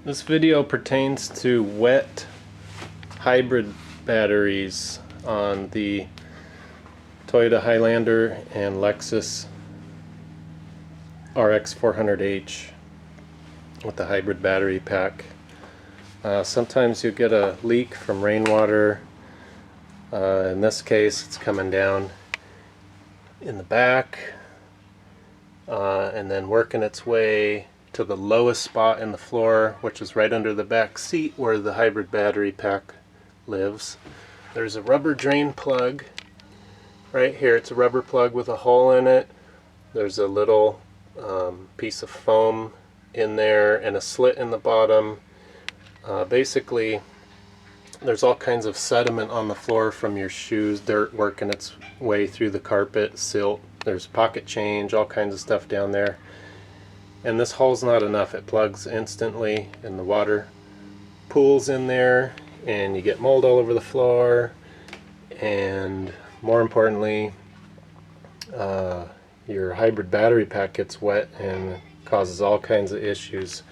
This video pertains to wet hybrid batteries on the Toyota Highlander and Lexus RX 400H with the hybrid battery pack. Sometimes you get a leak from rainwater. In this case, it's coming down in the back and then working its way to the lowest spot in the floor, which is right under the back seat where the hybrid battery pack lives. There's a rubber drain plug right here. It's a rubber plug with a hole in it. There's a little piece of foam in there and a slit in the bottom. Basically, there's all kinds of sediment on the floor from your shoes, dirt working its way through the carpet, silt. There's pocket change, all kinds of stuff down there. And this hole's not enough. It plugs instantly and the water pools in there and you get mold all over the floor, and more importantly, your hybrid battery pack gets wet and causes all kinds of issues.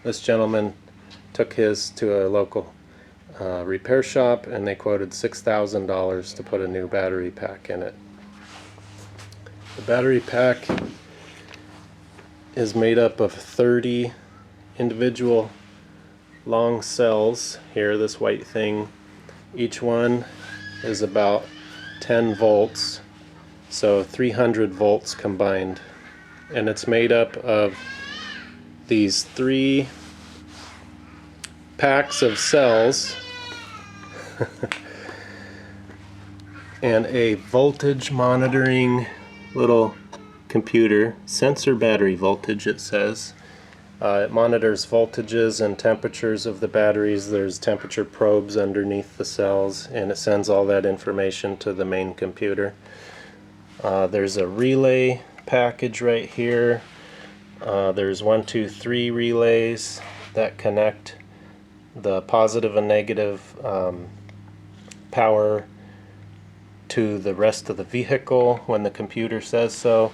This gentleman took his to a local repair shop and they quoted $6,000 to put a new battery pack in it. The battery pack is made up of 30 individual long cells. Here, this white thing, each one is about 10 volts, so 300 volts combined, and it's made up of these 3 packs of cells and a voltage monitoring little computer, sensor battery voltage it says. It monitors voltages and temperatures of the batteries. There's temperature probes underneath the cells and it sends all that information to the main computer. There's a relay package right here. There's 1, 2, 3 relays that connect the positive and negative power to the rest of the vehicle when the computer says so.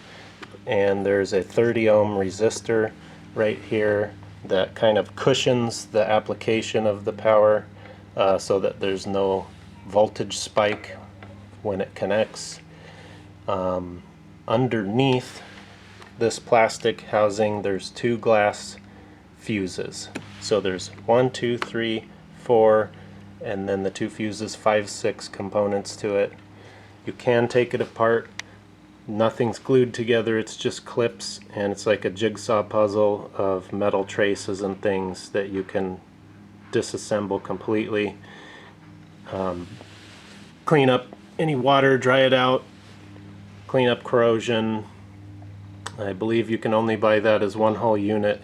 And there's a 30 ohm resistor right here that kind of cushions the application of the power so that there's no voltage spike when it connects. Underneath this plastic housing there's 2 glass fuses. So there's 1, 2, 3, 4, and then the 2 fuses, 5, 6 components to it. You can take it apart. Nothing's glued together, it's just clips, and it's like a jigsaw puzzle of metal traces and things that you can disassemble completely. Clean up any water, dry it out, clean up corrosion. I believe you can only buy that as one whole unit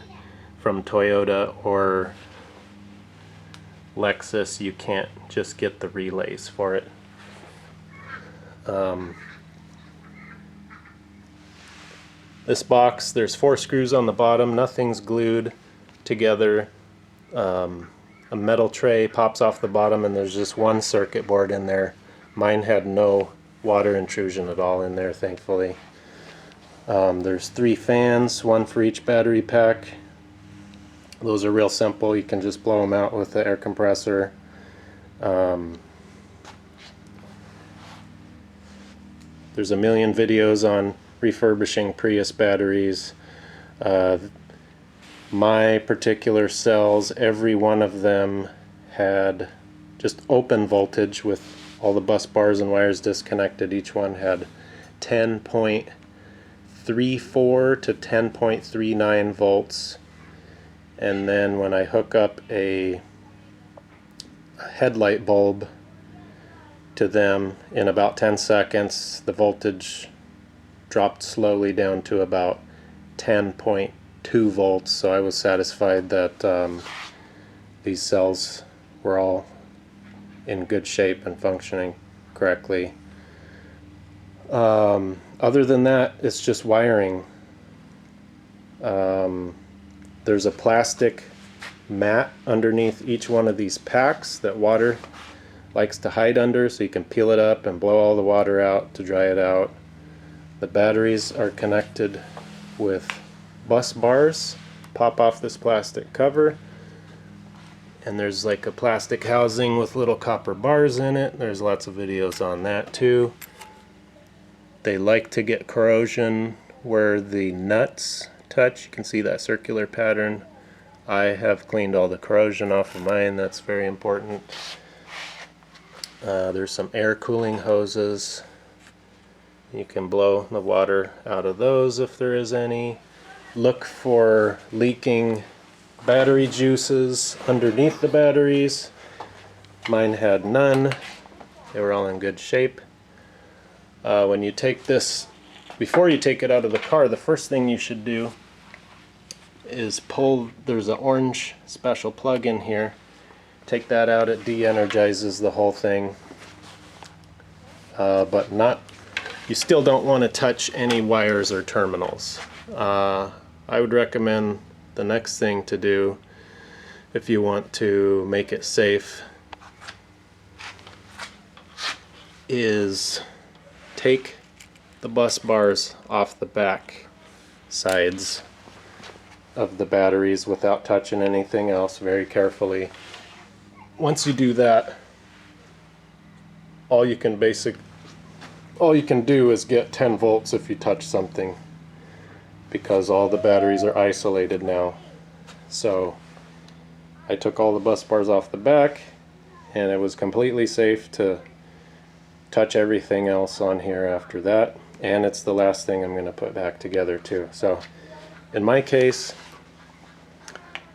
from Toyota or Lexus. You can't just get the relays for it. This box, there's 4 screws on the bottom, nothing's glued together. A metal tray pops off the bottom and there's just 1 circuit board in there. Mine had no water intrusion at all in there, thankfully. There's 3 fans, 1 for each battery pack. Those are real simple, you can just blow them out with the air compressor. There's a million videos on refurbishing Prius batteries. My particular cells, every one of them had just open voltage with all the bus bars and wires disconnected. Each one had 10.34 to 10.39 volts, and then when I hook up a headlight bulb to them, in about 10 seconds the voltage dropped slowly down to about 10.2 volts, so I was satisfied that these cells were all in good shape and functioning correctly. Other than that, it's just wiring. There's a plastic mat underneath each one of these packs that water likes to hide under, so you can peel it up and blow all the water out to dry it out. The batteries are connected with bus bars. Pop off this plastic cover, And there's like a plastic housing with little copper bars in it. There's lots of videos on that too. They like to get corrosion where the nuts touch. You can see that circular pattern. I have cleaned all the corrosion off of mine. That's very important. There's some air cooling hoses. You can blow the water out of those if there is any. Look for leaking battery juices underneath the batteries. Mine had none. They were all in good shape. When you take this, before you take it out of the car, the first thing you should do is pull, there's an orange special plug in here. Take that out, it de-energizes the whole thing. But not, you still don't want to touch any wires or terminals. I would recommend the next thing to do, if you want to make it safe, is take the bus bars off the back sides of the batteries without touching anything else, very carefully. Once you do that, all you can do is get 10 volts if you touch something, because all the batteries are isolated now. So I took all the bus bars off the back, and it was completely safe to touch everything else on here after that, and it's the last thing I'm going to put back together too. So in my case,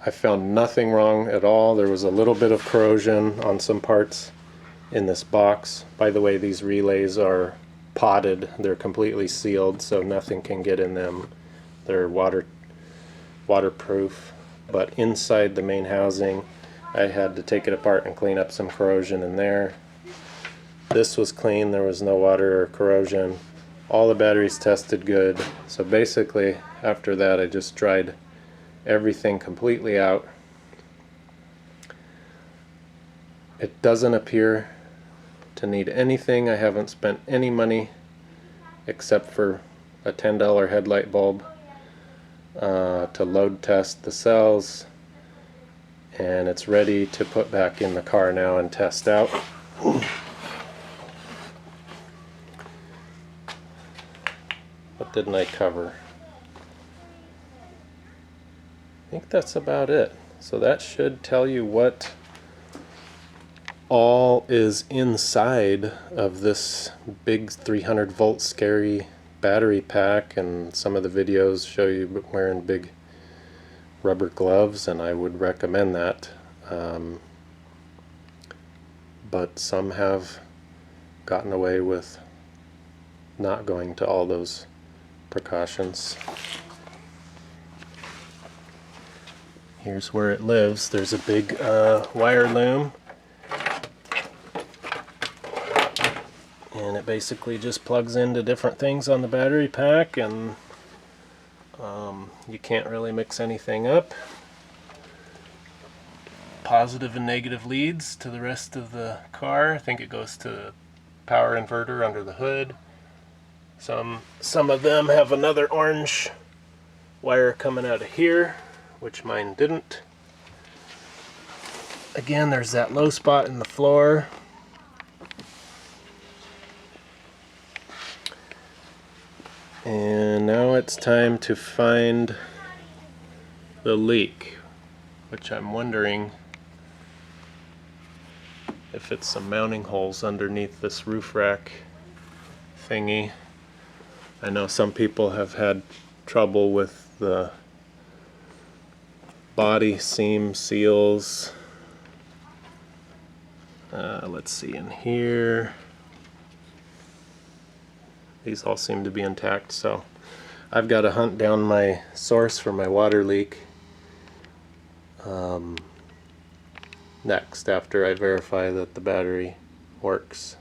I found nothing wrong at all. There was a little bit of corrosion on some parts in this box. By the way, these relays are potted. They're completely sealed, so nothing can get in them. They're waterproof. But inside the main housing, I had to take it apart and clean up some corrosion in there. This was clean, there was no water or corrosion. All the batteries tested good. So basically, after that, I just dried everything completely out. It doesn't appear to need anything. I haven't spent any money except for a $10 headlight bulb to load test the cells, and it's ready to put back in the car now and test out. What didn't I cover? I think that's about it. So that should tell you what all is inside of this big 300 volt scary battery pack, and some of the videos show you wearing big rubber gloves, and I would recommend that. But some have gotten away with not going to all those precautions. Here's where it lives. There's a big wire loom, and it basically just plugs into different things on the battery pack, and you can't really mix anything up. Positive and negative leads to the rest of the car. I think it goes to the power inverter under the hood. Some of them have another orange wire coming out of here, which mine didn't. Again, there's that low spot in the floor. And now it's time to find the leak, which I'm wondering if it's some mounting holes underneath this roof rack thingy. I know some people have had trouble with the body seam seals. Let's see in here. These all seem to be intact, so I've got to hunt down my source for my water leak next, after I verify that the battery works.